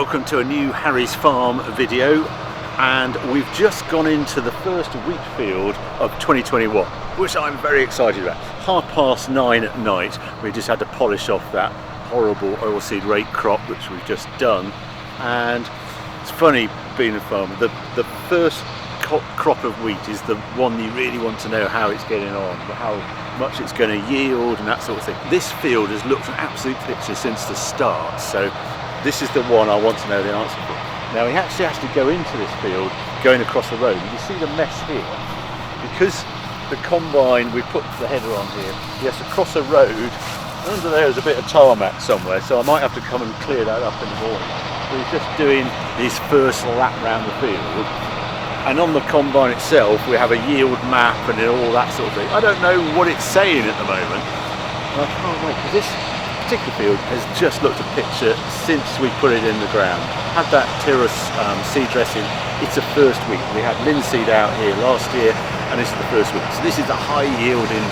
welcome to a new Harry's Farm video, and we've just gone into the first wheat field of 2021, which I'm very excited about. 9:30 at night, we just had to polish off that horrible oilseed rape crop which we've just done, and it's funny being a farmer, the first crop of wheat is the one you really want to know how it's getting on, how much it's going to yield and that sort of thing. This field has looked an absolute picture since the start, so this is the one I want to know the answer for. Now he actually has to go into this field going across the road. You see the mess here? Because the combine, we put the header on here, he has to cross a road, and under there is a bit of tarmac somewhere, so I might have to come and clear that up in the morning. But he's just doing his first lap round the field, and on the combine itself we have a yield map and all that sort of thing. I don't know what it's saying at the moment, and I can't wait, because this particular field has just looked a picture since we put it in the ground. Had that Tyrrhus seed dressing, it's a first wheat. We had linseed out here last year, and this is the first wheat. So this is a high yielding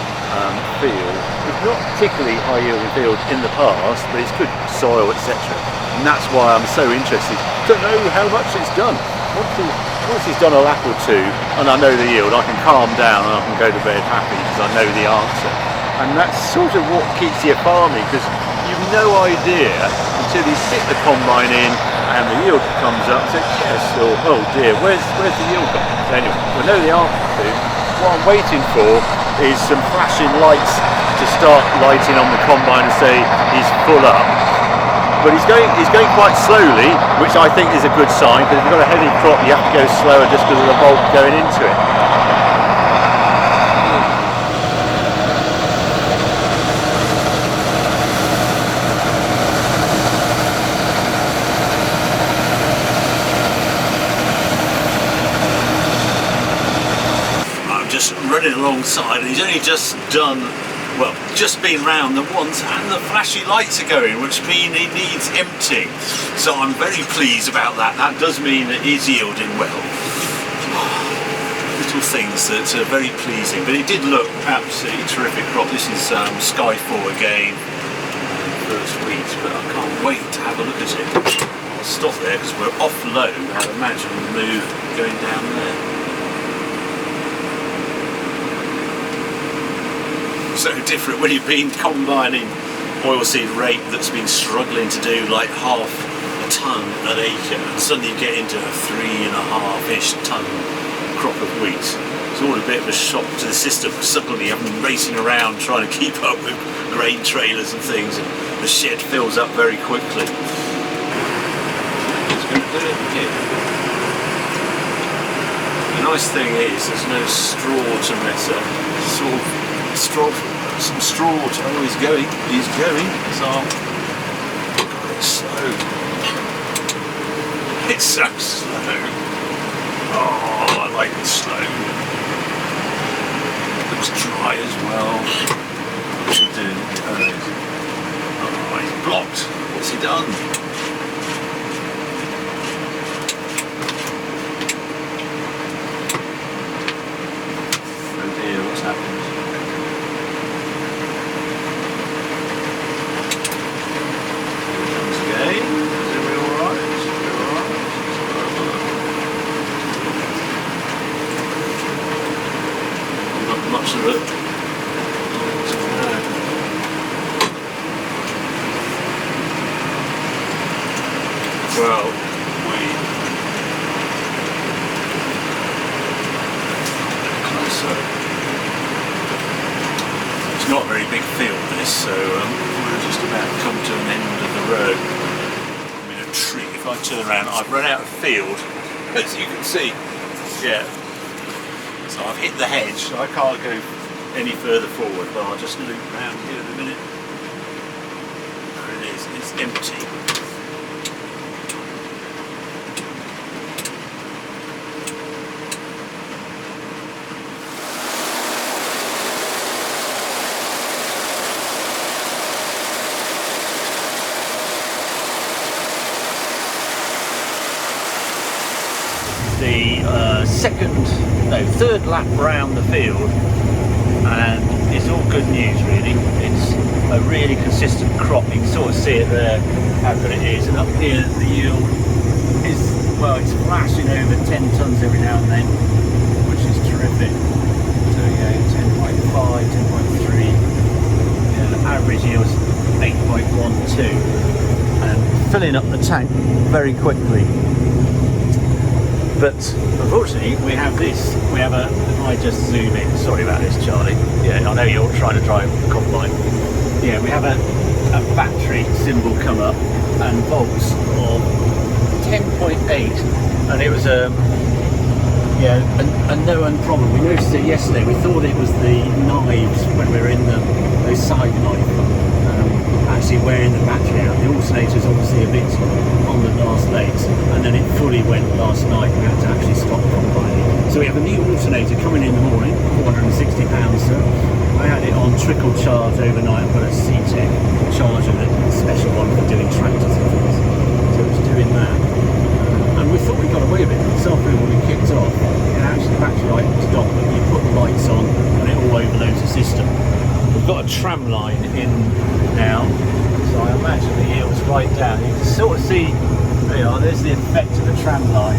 field. It's not particularly high yielding field in the past, but it's good soil, etc. And that's why I'm so interested to know how much it's done. Once he's done a lap or two and I know the yield, I can calm down and I can go to bed happy because I know the answer. And that's sort of what keeps you farming, because you've no idea until you stick the combine in and the yield comes up and say, yes, oh dear, where's the yield gone? So anyway, we know the answer to. What I'm waiting for is some flashing lights to start lighting on the combine and say he's full up. But he's going quite slowly, which I think is a good sign, because if you've got a heavy crop you have to go slower just because of the bolt going into it. I'm just running alongside and he's only just done, well, just been round the once and the flashy lights are going, which mean it needs emptying. So I'm very pleased about that. That does mean it is yielding well. Little things that are very pleasing, but it did look absolutely terrific crop. This is Skyfall again, first wheat, but I can't wait to have a look at it. I'll stop there because we're off low. I'd imagine the move going down there. So different when you've been combining oilseed rape that's been struggling to do like half a tonne an acre, and suddenly you get into a 3.5-ish tonne crop of wheat. It's all a bit of a shock to the system. Suddenly I'm racing around trying to keep up with grain trailers and things, and the shed fills up very quickly. It's going to do it again. The nice thing is there's no straw to mess up. It's all some straw. Oh, he's going, so it's slow. It's so slow. Oh, I like it slow. Looks dry as well. What's he doing? Oh, he's blocked. What's he done? Oh dear, what's happened? Much of it. Well, closer. It's not a very big field this, so we're just about to come to an end of the road. I'm in a tree. If I turn around, I've run out of field, as you can see. Yeah. So I've hit the hedge, so I can't go any further forward, but I'll just loop round here in a minute. There it is, it's empty. The third lap round the field, and it's all good news really. It's a really consistent crop. You can sort of see it there, how good it is. And up here the yield is, well, it's flashing over 10 tonnes every now and then, which is terrific. So yeah, 10.5, 10.3. Yeah, the average yield is 8.12, and filling up the tank very quickly. But unfortunately we have if I just zoom in, sorry about this Charlie, yeah, I know you're trying to drive the combine. Yeah, we have a battery symbol come up and volts of 10.8, and it was a known problem. We noticed it yesterday. We thought it was the knives when we were in those side knives. Actually wearing the battery out. The alternator's obviously a bit on the last legs, and then it fully went last night. We had to actually stop combining. So we have a new alternator coming in the morning, £460. So I had it on trickle charge overnight. I've got a C-Tech charger, a special one for doing tractors and things. So it's doing that. And we thought we got away with it. This afternoon when we kicked off, actually the battery light stopped, but you put the lights on and it all overloads the system. We've got a tram line in now, so I imagine the yield's right down. You can sort of see, there you are, there's the effect of the tram line.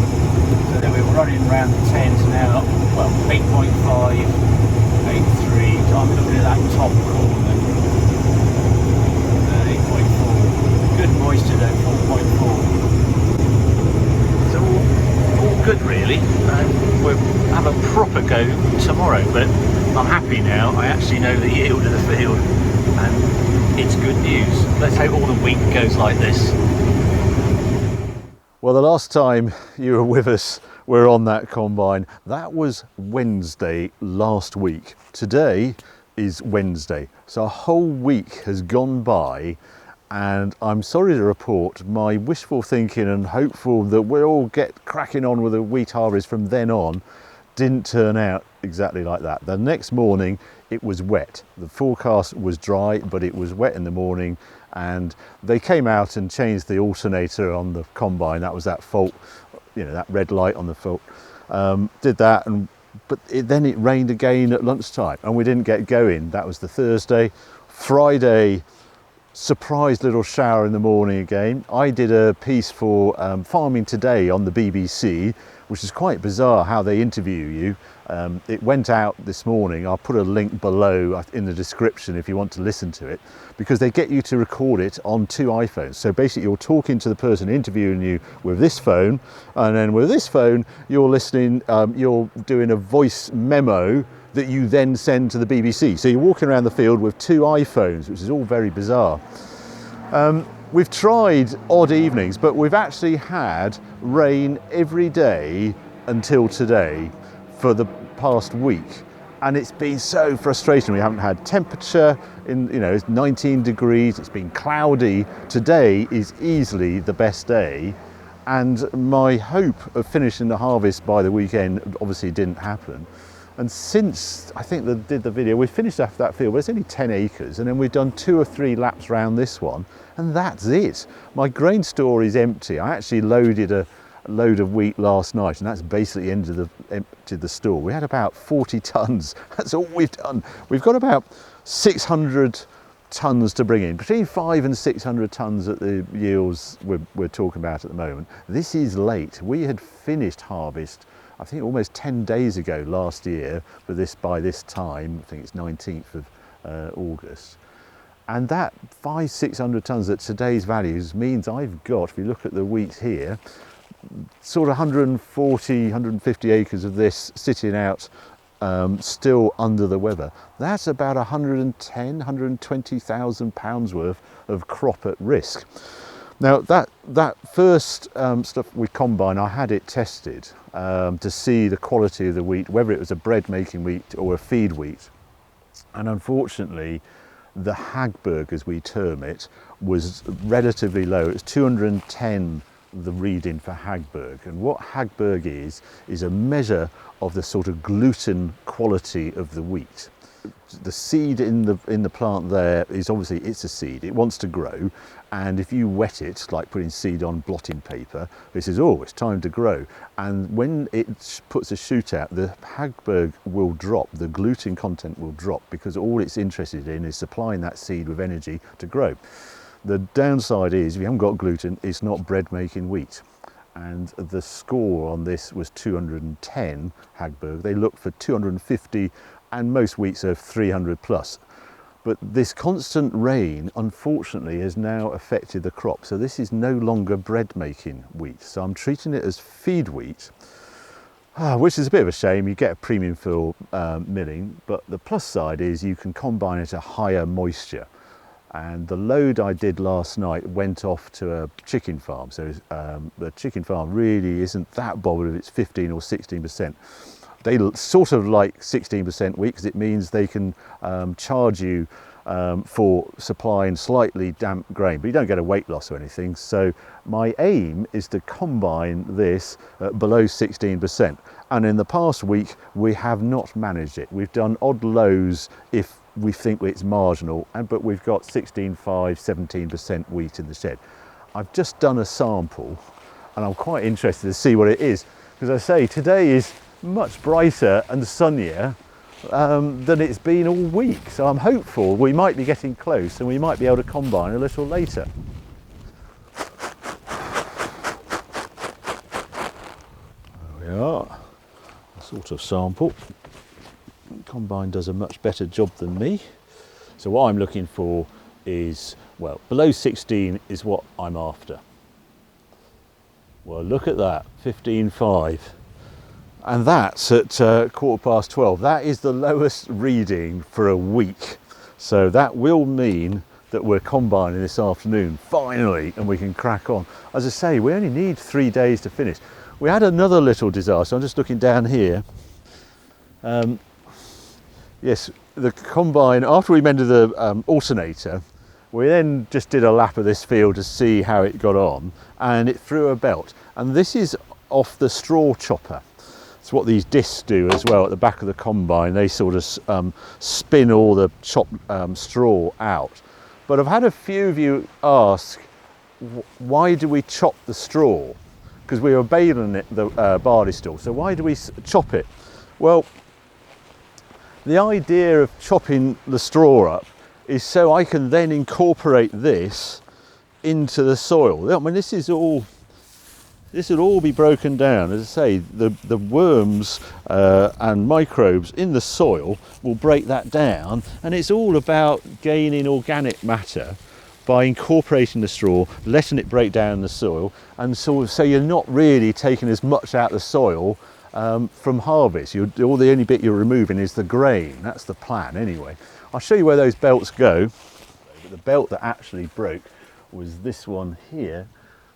So then we're running around the 10s now, well, 8.5, 8.3, so I'm looking at that top corner. 8.4, good moisture though, 4.4. So all good really, and we'll have a proper go tomorrow, but I'm happy now. I actually know the yield of the field and it's good news. Let's hope all the week goes like this. Well, the last time you were with us, we're on that combine. That was Wednesday last week. Today is Wednesday. So a whole week has gone by, and I'm sorry to report my wishful thinking and hopeful that we'll all get cracking on with a wheat harvest from then on didn't turn out exactly like that. The next morning it was wet. The forecast was dry, but it was wet in the morning, and they came out and changed the alternator on the combine. That was that fault, you know, that red light on the fault. Did that, but then it rained again at lunchtime and we didn't get going. That was the Thursday. Friday, surprise little shower in the morning again. I did a piece for Farming Today on the BBC, which is quite bizarre how they interview you. It went out this morning. I'll put a link below in the description if you want to listen to it, because they get you to record it on 2 iPhones. So basically you're talking to the person interviewing you with this phone, and then with this phone you're listening, you're doing a voice memo that you then send to the BBC. So you're walking around the field with 2 iPhones, which is all very bizarre. We've tried odd evenings, but we've actually had rain every day until today for the past week, and it's been so frustrating. We haven't had temperature in, you know, it's 19 degrees, it's been cloudy. Today is easily the best day, and my hope of finishing the harvest by the weekend obviously didn't happen. And since I think they did the video, we finished after that field, but it's only 10 acres, and then we've done 2 or 3 laps around this one, and that's it. My grain store is empty. I actually loaded a load of wheat last night, and that's basically emptied the store. We had about 40 tonnes. That's all we've done. We've got about 600 tonnes to bring in, between 500 and 600 tonnes at the yields we're talking about at the moment. This is late. We had finished harvest, I think almost 10 days ago last year, but by this time, I think it's 19th of August. And that 500-600 tonnes at today's values means I've got, if you look at the wheat here, sort of 140, 150 acres of this sitting out still under the weather. That's about 110, 120,000 pounds worth of crop at risk. Now that first stuff with combine, I had it tested to see the quality of the wheat, whether it was a bread making wheat or a feed wheat. And unfortunately, the Hagberg, as we term it, was relatively low. It was 210, the reading for Hagberg. And what Hagberg is a measure of the sort of gluten quality of the wheat. The seed in the plant there is obviously, it's a seed, it wants to grow, and if you wet it, like putting seed on blotting paper, it says, oh, it's time to grow. And when it puts a shoot out, the Hagberg will drop, the gluten content will drop, because all it's interested in is supplying that seed with energy to grow. The downside is, if you haven't got gluten, it's not bread making wheat. And the score on this was 210 Hagberg. They look for 250, and most wheats are 300 plus. But this constant rain, unfortunately, has now affected the crop. So this is no longer bread making wheat. So I'm treating it as feed wheat, which is a bit of a shame. You get a premium for milling, but the plus side is you can combine it at higher moisture. And the load I did last night went off to a chicken farm. So the chicken farm really isn't that bothered if it's 15 or 16%. They sort of like 16% wheat, because it means they can charge you for supplying slightly damp grain, but you don't get a weight loss or anything. So my aim is to combine this below 16%. And in the past week, we have not managed it. We've done odd lows if we think it's marginal, but we've got 16.5, 17% wheat in the shed. I've just done a sample, and I'm quite interested to see what it is, because I say today is much brighter and sunnier than it's been all week. So I'm hopeful we might be getting close, and we might be able to combine a little later. There we are, a sort of sample. Combine does a much better job than me. So what I'm looking for is, well, below 16 is what I'm after. Well, look at that, 15.5. And that's at 12:15. That is the lowest reading for a week. So that will mean that we're combining this afternoon, finally, and we can crack on. As I say, we only need 3 days to finish. We had another little disaster. I'm just looking down here. Yes, the combine, after we mended the alternator, we then just did a lap of this field to see how it got on, and it threw a belt. And this is off the straw chopper. It's what these discs do as well at the back of the combine. They sort of spin all the chopped straw out. But I've had a few of you ask, why do we chop the straw? Because we were baling it, the barley straw. So why do we chop it? Well, the idea of chopping the straw up is so I can then incorporate this into the soil. I mean, this will all be broken down. As I say, the worms and microbes in the soil will break that down, and it's all about gaining organic matter by incorporating the straw, letting it break down the soil, and so you're not really taking as much out of the soil from harvest. The only bit you're removing is the grain. That's the plan anyway. I'll show you where those belts go. But the belt that actually broke was this one here,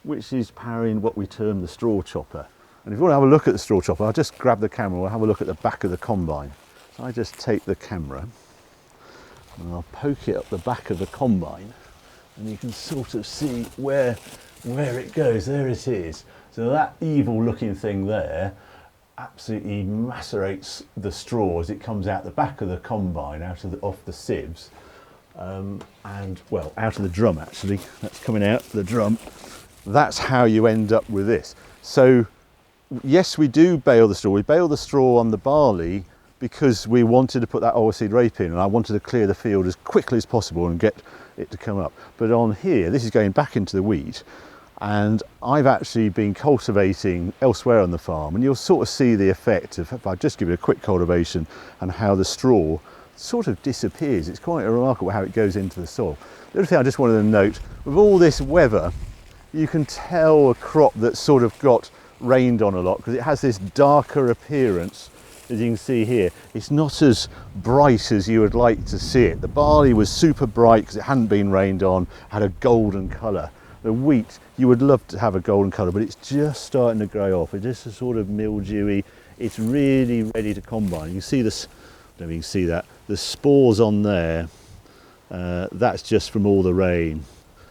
which is powering what we term the straw chopper. And if you want to have a look at the straw chopper, I'll just grab the camera, we'll have a look at the back of the combine. So I just take the camera and I'll poke it up the back of the combine, and you can sort of see where it goes. There it is. So that evil looking thing there absolutely macerates the straw as it comes out the back of the combine, off the sieves, and well, out of the drum actually. That's coming out the drum. That's how you end up with this. So yes, we do bale the straw. We bale the straw on the barley because we wanted to put that oilseed rape in, and I wanted to clear the field as quickly as possible and get it to come up. But on here, this is going back into the wheat, and I've actually been cultivating elsewhere on the farm, and you'll sort of see the effect of, if I just give it a quick cultivation, and how the straw sort of disappears. It's quite remarkable how it goes into the soil. The other thing I just wanted to note, with all this weather, you can tell a crop that's sort of got rained on a lot, because it has this darker appearance. As you can see here, it's not as bright as you would like to see it. The barley was super bright because it hadn't been rained on, had a golden colour. The wheat, you would love to have a golden colour, but it's just starting to grow off. It's just a sort of mildewy. It's really ready to combine. You can see this, I don't know if you can see that, the spores on there, that's just from all the rain.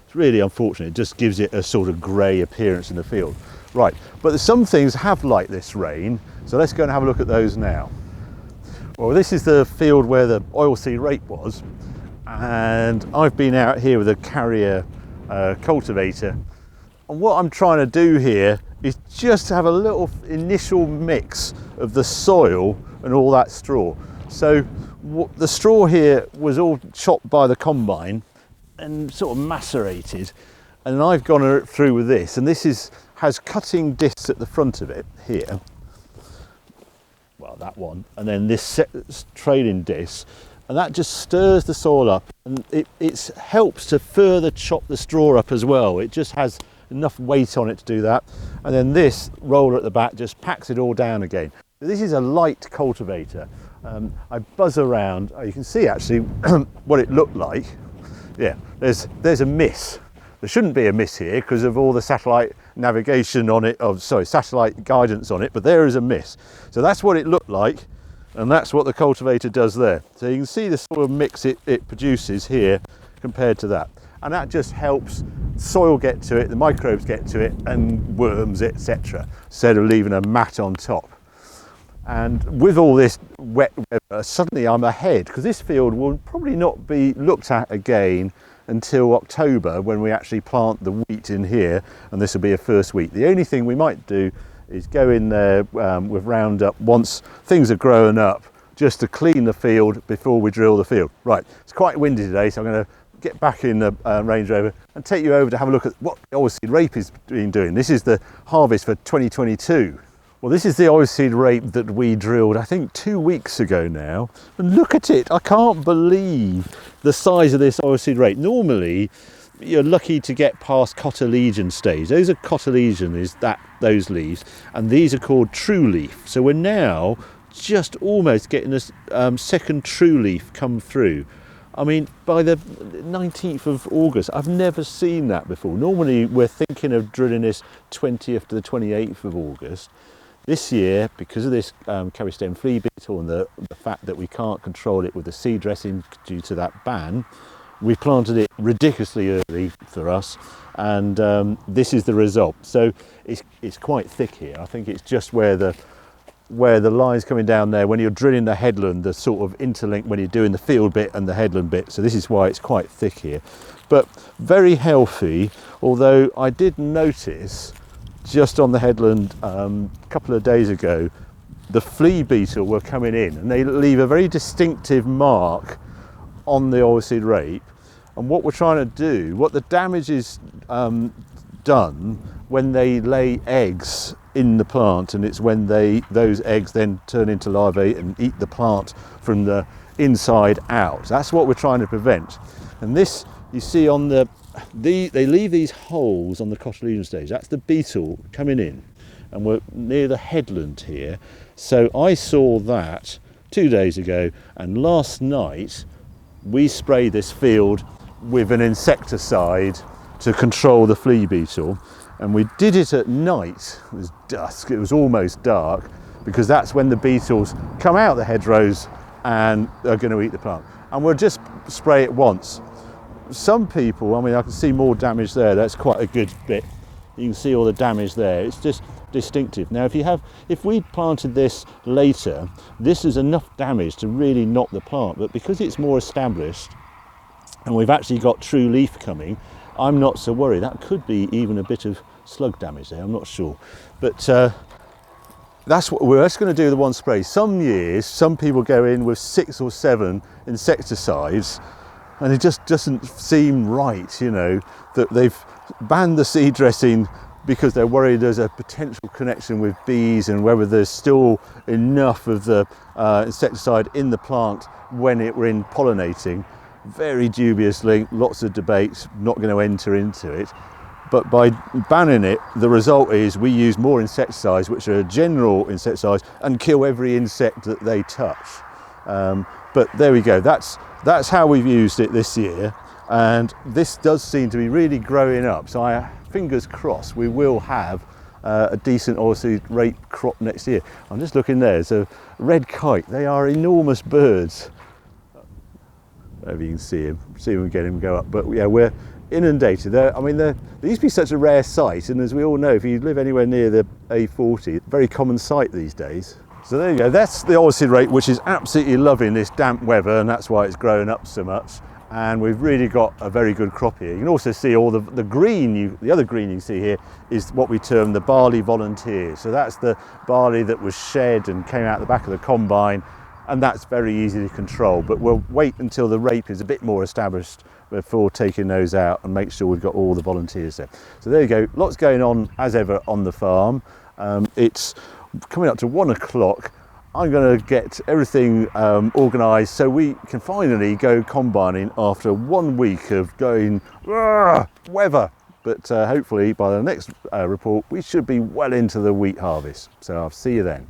It's really unfortunate. It just gives it a sort of grey appearance in the field. Right, but some things have like this rain, so let's go and have a look at those now. Well, this is the field where the oilseed rape was, and I've been out here with a carrier cultivator. And what I'm trying to do here is just have a little initial mix of the soil and all that straw. So the straw here was all chopped by the combine and sort of macerated, and I've gone through with this, and this has cutting discs at the front of it here. Well, that one, and then this trailing disc, and that just stirs the soil up, and it helps to further chop the straw up as well. It just has enough weight on it to do that. And then this roller at the back just packs it all down again. This is a light cultivator. I buzz around, you can see actually what it looked like. Yeah, there's a miss. There shouldn't be a miss here because of all the satellite navigation on it, satellite guidance on it, but there is a miss. So that's what it looked like, and that's what the cultivator does there. So you can see the sort of mix it produces here compared to that. And that just helps soil get to it, the microbes get to it, and worms, etc., instead of leaving a mat on top. And with all this wet weather, suddenly I'm ahead, because this field will probably not be looked at again until October, when we actually plant the wheat in here, and this will be a first wheat. The only thing we might do is go in there with Roundup once things are growing up, just to clean the field before we drill the field. Right, it's quite windy today, so I'm going to get back in the Range Rover and take you over to have a look at what the oilseed rape has been doing. This is the harvest for 2022. Well, this is the oilseed rape that we drilled, I think 2 weeks ago now. And look at it, I can't believe the size of this oilseed rape. Normally, you're lucky to get past cotyledon stage. Those are cotyledon, those leaves, and these are called true leaf. So we're now just almost getting this second true leaf come through. I mean, by the 19th of August, I've never seen that before. Normally, we're thinking of drilling this 20th to the 28th of August. This year, because of this carry stem flea beetle and the fact that we can't control it with the seed dressing due to that ban, we planted it ridiculously early for us, and this is the result. So it's quite thick here. I think it's just where the line's coming down there, when you're drilling the headland, the sort of interlink when you're doing the field bit and the headland bit. So this is why it's quite thick here, but very healthy. Although I did notice just on the headland a couple of days ago, the flea beetle were coming in, and they leave a very distinctive mark on the oilseed rape. And what we're trying to do, what the damage is done when they lay eggs in the plant, and it's when those eggs then turn into larvae and eat the plant from the inside out. That's what we're trying to prevent. And this, you see on they leave these holes on the cotyledon stage. That's the beetle coming in, and we're near the headland here. So I saw that 2 days ago, and last night we sprayed this field with an insecticide to control the flea beetle, and we did it at night. It was dusk, it was almost dark, because that's when the beetles come out the hedgerows and are going to eat the plant. And we'll just spray it once. Some people, I mean, I can see more damage there. That's quite a good bit. You can see all the damage there. It's just distinctive. Now, if we planted this later, this is enough damage to really knock the plant. But because it's more established, and we've actually got true leaf coming, I'm not so worried. That could be even a bit of slug damage there, I'm not sure. But that's what we're just going to do, the one spray. Some years, some people go in with 6 or 7 insecticides, and it just doesn't seem right, you know, that they've banned the seed dressing because they're worried there's a potential connection with bees, and whether there's still enough of the insecticide in the plant when we're in pollinating. Very dubious link, lots of debates, not going to enter into it. But by banning it, the result is we use more insecticides, which are general insecticides, and kill every insect that they touch. But there we go, that's how we've used it this year, and this does seem to be really growing up. So fingers crossed we will have a decent oilseed rape crop next year. I'm just looking there, there's a red kite. They are enormous birds. Maybe you can see him get him go up. But yeah, we're inundated. They used to be such a rare sight, and as we all know, if you live anywhere near the A40, very common sight these days. So there you go, that's the oilseed rape, which is absolutely loving this damp weather, and that's why it's growing up so much. and we've really got a very good crop here. You can also see all the green, the other green you can see here is what we term the barley volunteers. So that's the barley that was shed and came out the back of the combine, and that's very easy to control. But we'll wait until the rape is a bit more established before taking those out and make sure we've got all the volunteers there. So there you go, lots going on as ever on the farm. It's coming up to 1 o'clock. I'm going to get everything organised so we can finally go combining after 1 week of going weather. But hopefully by the next report we should be well into the wheat harvest. So I'll see you then.